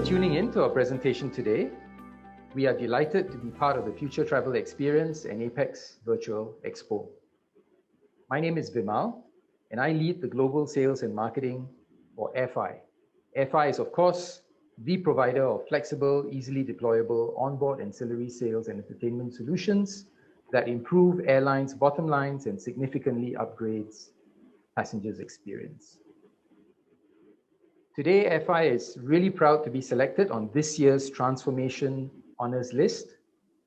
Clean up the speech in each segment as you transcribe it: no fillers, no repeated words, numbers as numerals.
for tuning in to our presentation today. We are delighted to be part of the Future Travel Experience and Apex Virtual Expo. My name is Vimal, and I lead the global sales and marketing for AirFi. AirFi is, of course, the provider of flexible, easily deployable onboard ancillary sales and entertainment solutions that improve airlines' bottom lines and significantly upgrades passengers' experience. Today, AirFi is really proud to be selected on this year's Transformation Honours List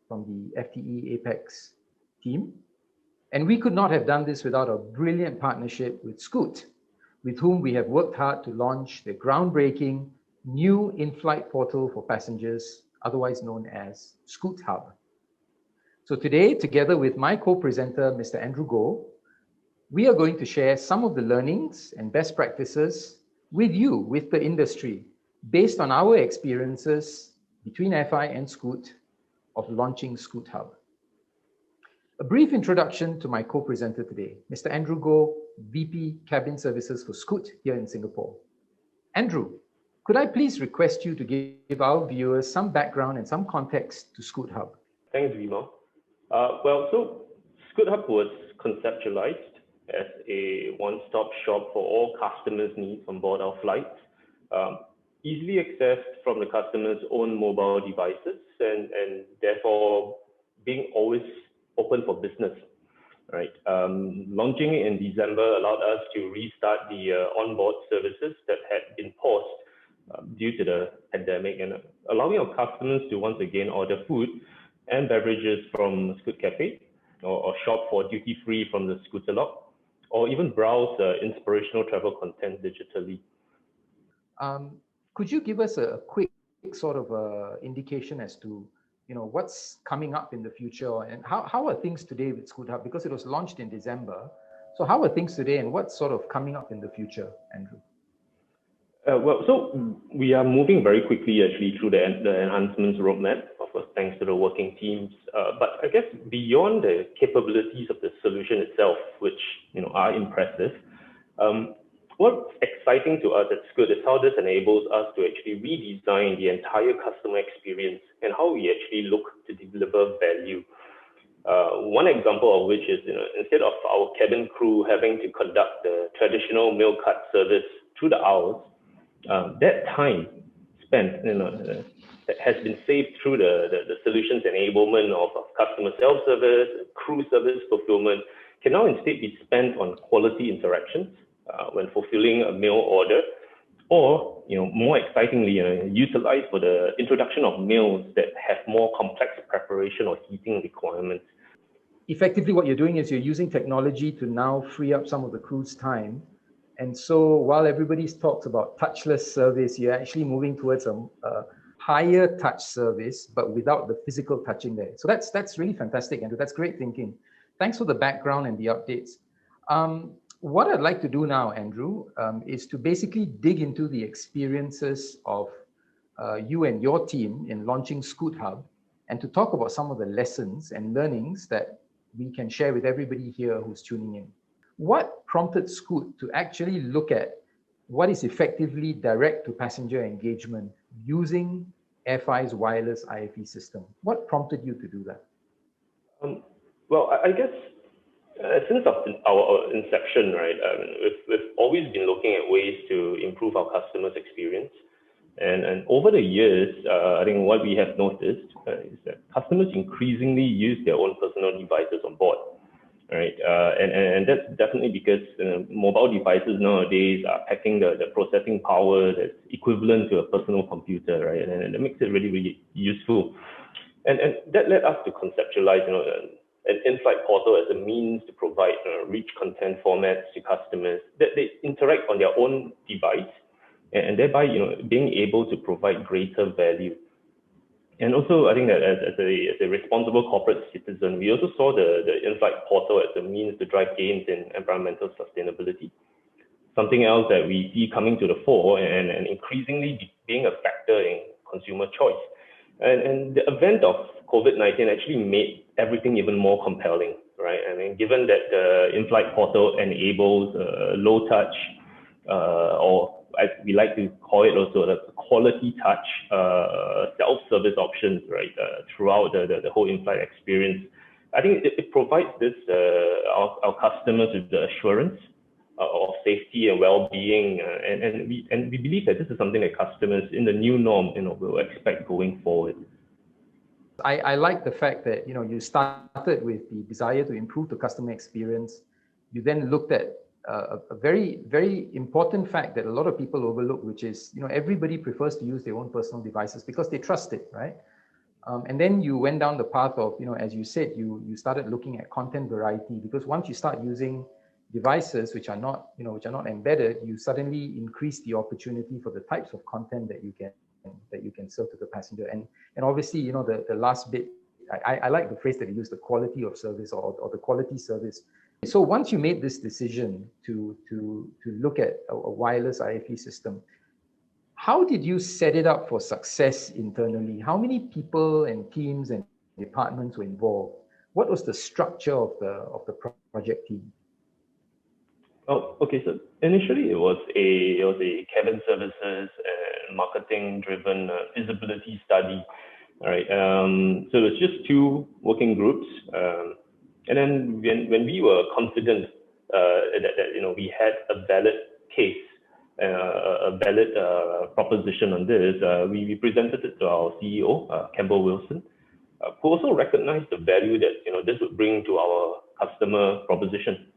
from the FTE Apex team. And we could not have done this without a brilliant partnership with Scoot, with whom we have worked hard to launch the groundbreaking new in-flight portal for passengers, otherwise known as Scoot Hub. So today, together with my co-presenter, Mr. Andrew Goh, we are going to share some of the learnings and best practices with you, with the industry, based on our experiences between AirFi and Scoot of launching Scoot Hub. A brief introduction to my co-presenter today, Mr. Andrew Goh, VP Cabin Services for Scoot here in Singapore. Andrew, could I please request you to give our viewers some background and some context to Scoot Hub? Thanks, Vimal. So Scoot Hub was conceptualized as a one-stop shop for all customers' needs on board our flights, easily accessed from the customer's own mobile devices and therefore being always open for business, right? Launching in December allowed us to restart the onboard services that had been paused due to the pandemic, and allowing our customers to once again order food and beverages from Scoot Cafe or shop for duty-free from the Scootalog, or even browse inspirational travel content digitally. Could you give us a quick sort of indication as to what's coming up in the future, and how are things today with Scoot Hub? Because it was launched in December. So how are things today, and what's sort of coming up in the future, Andrew? So we are moving very quickly actually through the enhancements roadmap, of course, thanks to the working teams. But I guess beyond the capabilities of the solution itself, which are impressive, what's exciting to us at Scoot is how this enables us to actually redesign the entire customer experience and how we actually look to deliver value. One example of which is, instead of our cabin crew having to conduct the traditional meal cut service through the aisles, that time spent, that has been saved through the solutions enablement of customer self-service, crew service fulfillment, can now instead be spent on quality interactions when fulfilling a meal order, or more excitingly, utilized for the introduction of meals that have more complex preparation or heating requirements. Effectively, what you're doing is you're using technology to now free up some of the crew's time. And so while everybody talks about touchless service, you're actually moving towards a higher touch service, but without the physical touching there. So that's really fantastic, Andrew. That's great thinking. Thanks for the background and the updates. What I'd like to do now, Andrew, is to basically dig into the experiences of you and your team in launching Scoot Hub, and to talk about some of the lessons and learnings that we can share with everybody here who's tuning in. What prompted Scoot to actually look at what is effectively direct-to-passenger engagement using AirFi's wireless IFE system? What prompted you to do that? Well, I guess since our inception, right, we've always been looking at ways to improve our customers' experience. And over the years, I think what we have noticed is that customers increasingly use their own personal devices on board. Right, and that's definitely because mobile devices nowadays are packing the processing power that's equivalent to a personal computer, right? And that makes it really, really useful. And that led us to conceptualize, an in-flight portal as a means to provide rich content formats to customers that they interact on their own device, and thereby, being able to provide greater value. And also, I think that as a responsible corporate citizen, we also saw the in-flight portal as a means to drive gains in environmental sustainability. Something else that we see coming to the fore and increasingly being a factor in consumer choice. And the event of COVID-19 actually made everything even more compelling, right? I mean, given that the in-flight portal enables low touch or we like to call it also the quality touch self-service options, right, throughout the whole in-flight experience. I think it provides this our customers with the assurance of safety and well-being, and we believe that this is something that customers in the new norm, will expect going forward. I like the fact that you started with the desire to improve the customer experience. You then looked at a very, very important fact that a lot of people overlook, which is everybody prefers to use their own personal devices because they trust it, right? And then you went down the path of, as you said, you started looking at content variety, because once you start using devices which are not embedded, you suddenly increase the opportunity for the types of content that you can serve to the passenger. And obviously, the last bit, I like the phrase that you used, the quality of service or the quality service. So once you made this decision to look at a wireless IFE system, how did you set it up for success internally? How many people and teams and departments were involved? What was the structure of the project team? Oh, okay. So initially it was a cabin services and marketing driven feasibility study. All right. So it was just two working groups. And then when we were confident that we had a valid case, a valid proposition on this, we presented it to our CEO, Campbell Wilson, who also recognized the value that this would bring to our customer proposition.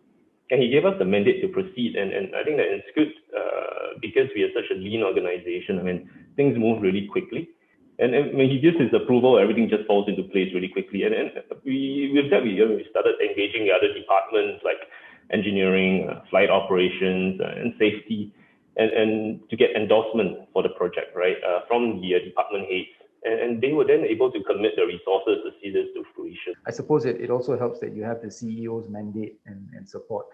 And he gave us the mandate to proceed. And I think that it's good because we are such a lean organization. I mean, things move really quickly. And when he gives his approval, everything just falls into place really quickly. And with that, we started engaging the other departments like engineering, flight operations, and safety, and to get endorsement for the project, right, from the department heads. And they were then able to commit the resources to see this to fruition. I suppose it also helps that you have the CEO's mandate and support.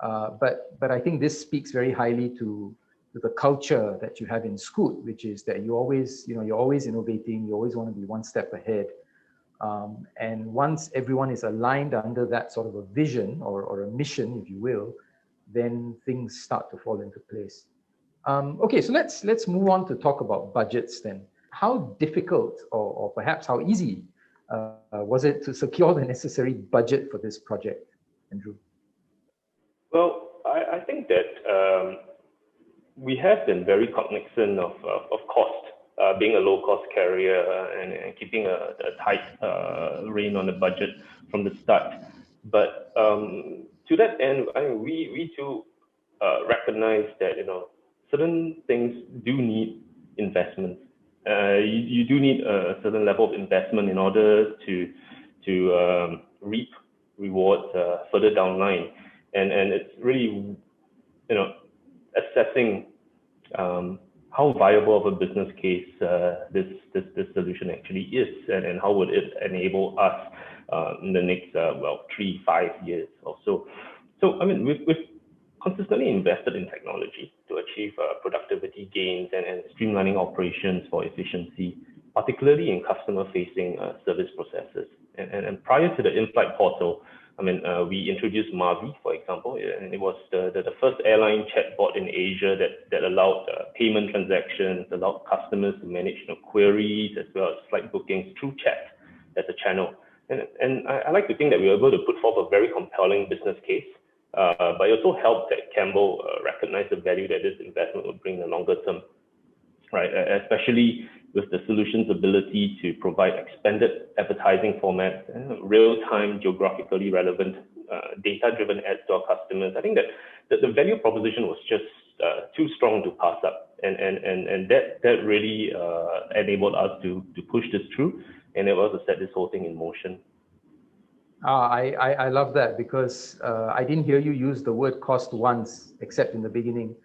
But I think this speaks very highly to the culture that you have in Scoot, which is that you're always innovating, you always want to be one step ahead. And once everyone is aligned under that sort of a vision or a mission, if you will, then things start to fall into place. Okay, so let's move on to talk about budgets then. How difficult or perhaps how easy was it to secure the necessary budget for this project, Andrew? Well, I think that we have been very cognizant of cost, being a low-cost carrier and keeping a tight rein on the budget from the start. But to that end, we too recognize that certain things do need investment. You do need a certain level of investment in order to reap rewards further down the line, and it's really assessing how viable of a business case this solution actually is, and how would it enable us in the next 3-5 years or so. So I mean, we've consistently invested in technology to achieve productivity gains and streamlining operations for efficiency, particularly in customer-facing service processes. And prior to the in-flight portal, I mean, we introduced Mavi, for example, and it was the first airline chatbot in Asia that allowed payment transactions, allowed customers to manage queries as well as flight bookings through chat as a channel. And I like to think that we were able to put forth a very compelling business case. But it also helped that Campbell recognized the value that this investment would bring in the longer term, right? Especially with the solution's ability to provide expanded advertising formats, real-time, geographically relevant, data-driven ads to our customers. I think that the value proposition was just too strong to pass up, and that really enabled us to push this through, and it was to set this whole thing in motion. I love that, because I didn't hear you use the word cost once, except in the beginning.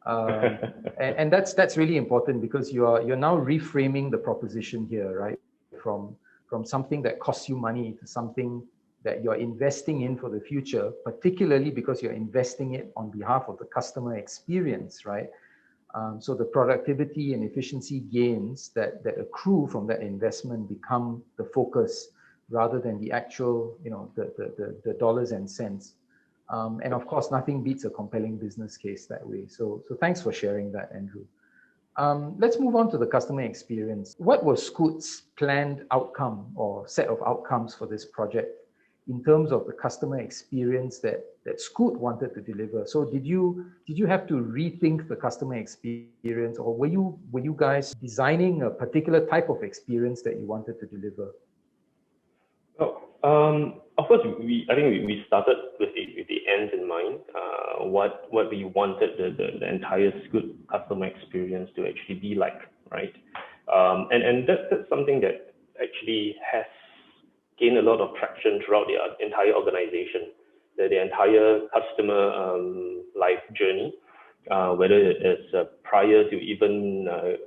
And that's really important, because you're now reframing the proposition here, right? From something that costs you money to something that you're investing in for the future, particularly because you're investing it on behalf of the customer experience, right? So the productivity and efficiency gains that accrue from that investment become the focus, rather than the actual, the dollars and cents. And of course, nothing beats a compelling business case that way. So thanks for sharing that, Andrew. Let's move on to the customer experience. What was Scoot's planned outcome or set of outcomes for this project in terms of the customer experience that Scoot wanted to deliver? So did you have to rethink the customer experience, or were you guys designing a particular type of experience that you wanted to deliver? Of course, I think we started with the end in mind. What we wanted the entire Scoot customer experience to actually be like, right? And that's something that actually has gained a lot of traction throughout the entire organization, the entire customer life journey, whether it's prior to even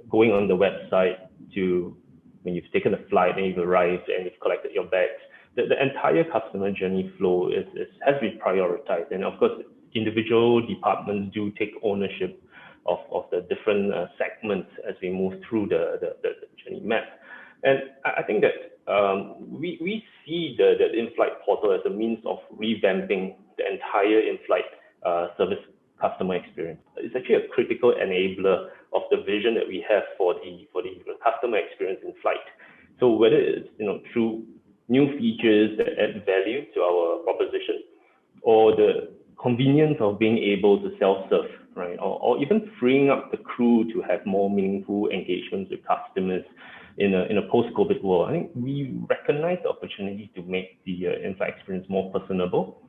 going on the website to when you've taken a flight and you've arrived and you've collected your bags. The entire customer journey flow has been prioritized, and of course, individual departments do take ownership of the different segments as we move through the journey map. And I think that we see the in-flight portal as a means of revamping the entire in-flight service customer experience. It's actually a critical enabler of the vision that we have for the customer experience in flight. So whether it's through new features that add value to our proposition, or the convenience of being able to self-serve, right? Or even freeing up the crew to have more meaningful engagements with customers in a post-COVID world. I think we recognize the opportunity to make the in-flight experience more personable.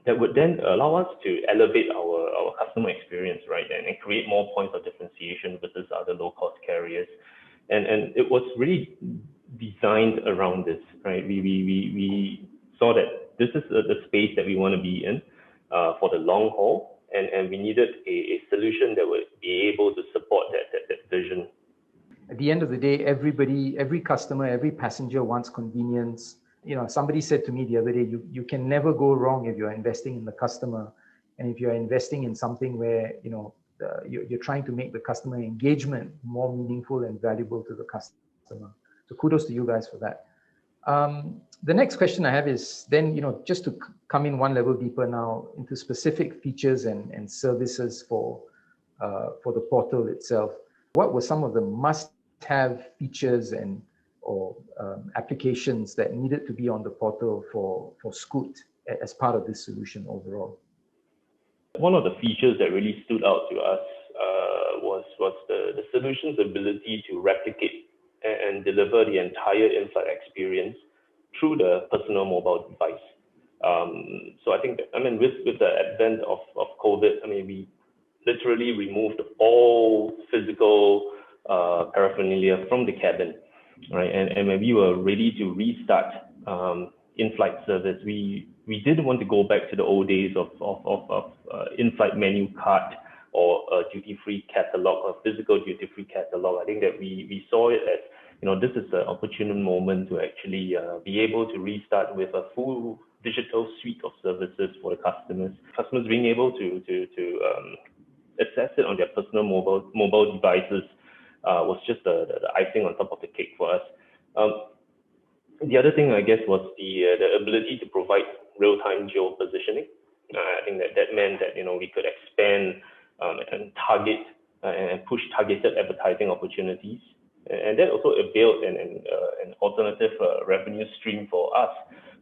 That would then allow us to elevate our customer experience, right? And create more points of differentiation versus other low-cost carriers. And it was really designed around this, right? We saw that this is the space that we want to be in for the long haul, and we needed a solution that would be able to support that vision. At the end of the day, every customer, every passenger wants convenience. Somebody said to me the other day, you can never go wrong if you're investing in the customer, and if you're investing in something where you're trying to make the customer engagement more meaningful and valuable to the customer. So kudos to you guys for that. The next question I have is then, just to come in one level deeper now into specific features and services for the portal itself. What were some of the must-have features or applications that needed to be on the portal for Scoot as part of this solution overall? One of the features that really stood out to us was the solution's ability to replicate and deliver the entire in-flight experience through the personal mobile device. So I think, with the advent of COVID, we literally removed all physical paraphernalia from the cabin, right? And when we were ready to restart in-flight service, we didn't want to go back to the old days of in-flight menu card or a duty-free catalog or physical duty-free catalog. I think that we saw it as, this is an opportune moment to actually be able to restart with a full digital suite of services for the customers. Customers being able to access it on their personal mobile devices was just the icing on top of the cake for us. The other thing, I guess, was the ability to provide real-time geo-positioning. I think that meant that we could expand and target and push targeted advertising opportunities, and that also availed an alternative revenue stream for us,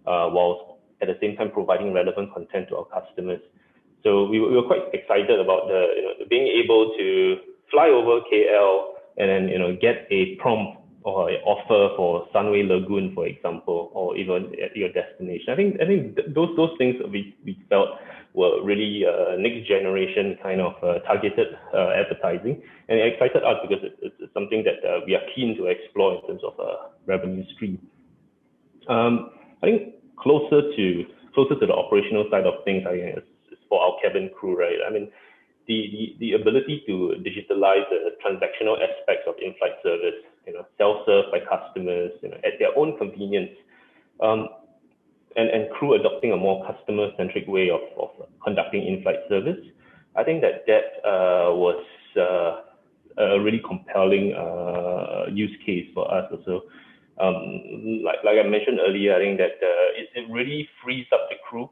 while at the same time providing relevant content to our customers. So we were quite excited about being able to fly over KL and then get a prompt or an offer for Sunway Lagoon, for example, or even at your destination. I think those things we felt were really next generation kind of targeted advertising, and it excited us because it's something that we are keen to explore in terms of revenue stream. I think closer to the operational side of things, I guess, is for our cabin crew, right? The ability to digitalize the transactional aspects of in-flight service, self-serve by customers, at their own convenience, and crew adopting a more customer-centric way of conducting in-flight service. I think that was a really compelling use case for us also. Like I mentioned earlier, I think that it really frees up the crew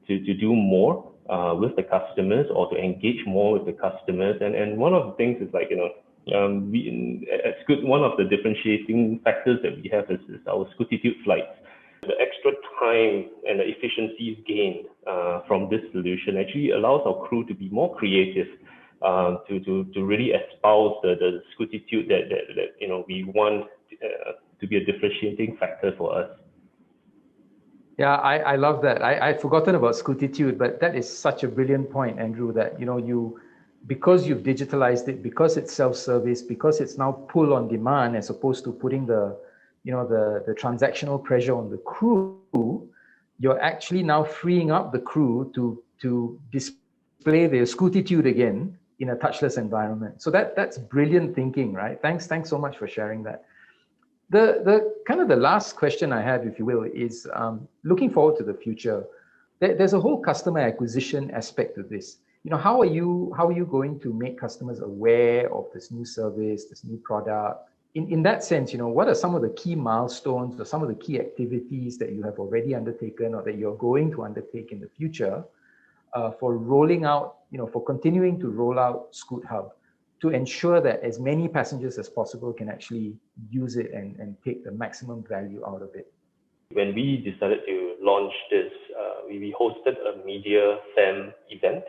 to do more with the customers or to engage more with the customers. And one of the things is like, at Scoot, one of the differentiating factors that we have is our Scootitude flights. The extra time and the efficiencies gained from this solution actually allows our crew to be more creative, to really espouse the Scootitude that we want to be a differentiating factor for us. Yeah, I love that. I'd forgotten about Scootitude, but that is such a brilliant point, Andrew, that because you've digitalized it, because it's self-service, because it's now pull on demand as opposed to putting the transactional pressure on the crew, you're actually now freeing up the crew to display their Scootitude again in a touchless environment. So that's brilliant thinking, right? Thanks so much for sharing that. The kind of the last question I have, if you will, is looking forward to the future. There's a whole customer acquisition aspect to this. How are you going to make customers aware of this new service, this new product? In that sense, what are some of the key milestones or some of the key activities that you have already undertaken or that you're going to undertake in the future for rolling out, for continuing to roll out Scoot Hub to ensure that as many passengers as possible can actually use it and take the maximum value out of it? When we decided to launch this, we hosted a media fam event,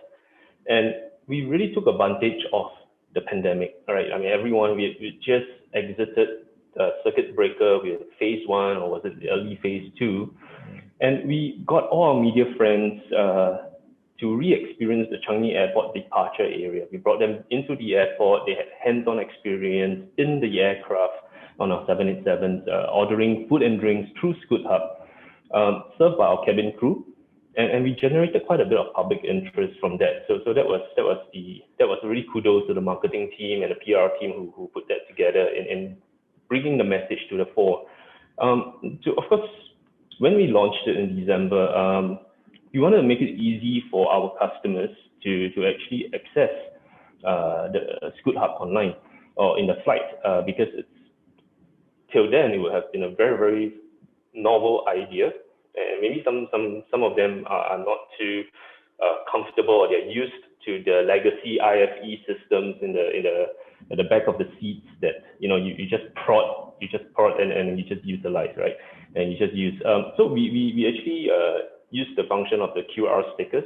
and we really took advantage of the pandemic, right? I mean, everyone, we just exited circuit breaker with phase 1, or was it the early phase 2? And we got all our media friends to re-experience the Changi Airport departure area. We brought them into the airport. They had hands-on experience in the aircraft on our 787s, ordering food and drinks through Scoot Hub, served by our cabin crew. And we generated quite a bit of public interest from that. So that was really kudos to the marketing team and the PR team who put that together in bringing the message to the fore. Of course, when we launched it in December, we wanted to make it easy for our customers to actually access the Scoot Hub online or in the flight, because till then it would have been a very, very novel idea. And maybe some of them are not too comfortable, or they're used to the legacy IFE systems at the back of the seats that you just prod and you just utilize, right? And you just use. So we actually used the function of the QR stickers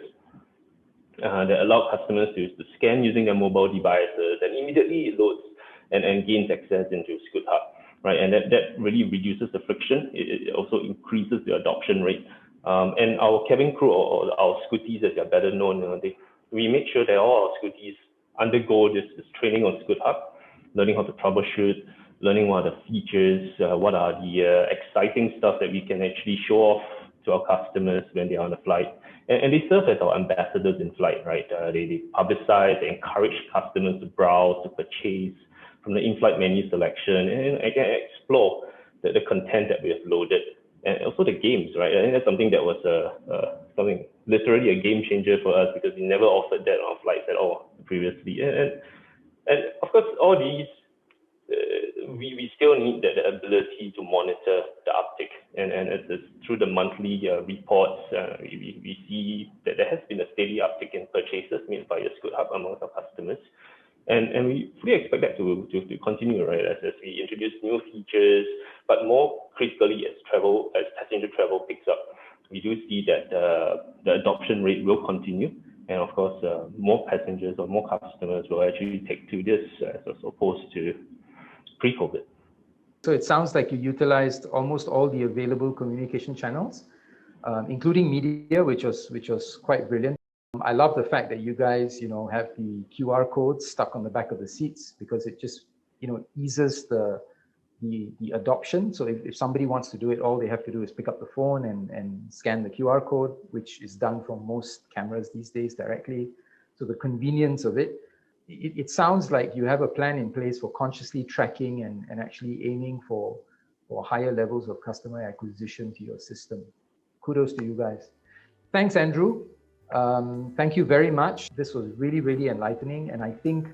that allow customers to scan using their mobile devices, and immediately it loads and gains access into Scoot Hub. Right, and that really reduces the friction. It also increases the adoption rate. And our cabin crew, or our Scooties as they're better known, we make sure that all our Scooties undergo this training on Scoot Hub, learning how to troubleshoot, learning what are the features, what are the exciting stuff that we can actually show off to our customers when they're on the flight. And they serve as our ambassadors in flight, right? They publicize, they encourage customers to browse, to purchase from the in-flight menu selection, and again, explore the content that we have loaded, and also the games, right? I think that's something that was something literally a game changer for us, because we never offered that on flights at all previously. And of course, all these, we still need the ability to monitor the uptick, and it's through the monthly reports, we see that there has been a steady uptick in purchases made by the Scoot Hub amongst our customers. And we fully expect that to continue, right, as we introduce new features, but more critically as passenger travel picks up, we do see that the adoption rate will continue, and of course, more passengers or more customers will actually take to this as opposed to pre-COVID. So it sounds like you utilized almost all the available communication channels, including media, which was quite brilliant. I love the fact that you guys, have the QR codes stuck on the back of the seats, because it just, eases the adoption. So if somebody wants to do it, all they have to do is pick up the phone and scan the QR code, which is done from most cameras these days directly. So the convenience of it, it sounds like you have a plan in place for consciously tracking and actually aiming for higher levels of customer acquisition to your system. Kudos to you guys. Thanks, Andrew. Thank you very much. This was really, really enlightening. And I think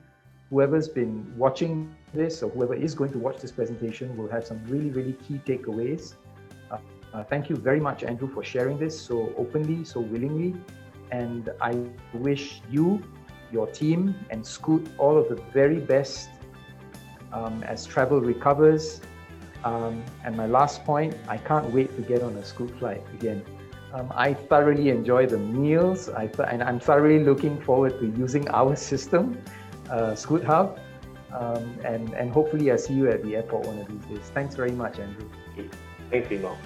whoever's been watching this, or whoever is going to watch this presentation, will have some really, really key takeaways Thank you very much, Andrew, for sharing this so openly, so willingly. And I wish you, your team, and Scoot all of the very best as travel recovers. And my last point, I can't wait to get on a Scoot flight again. I thoroughly enjoy the meals, and I'm thoroughly looking forward to using our system, Scoot Hub. And hopefully I see you at the airport one of these days. Thanks very much, Andrew. Thanks, Bimal.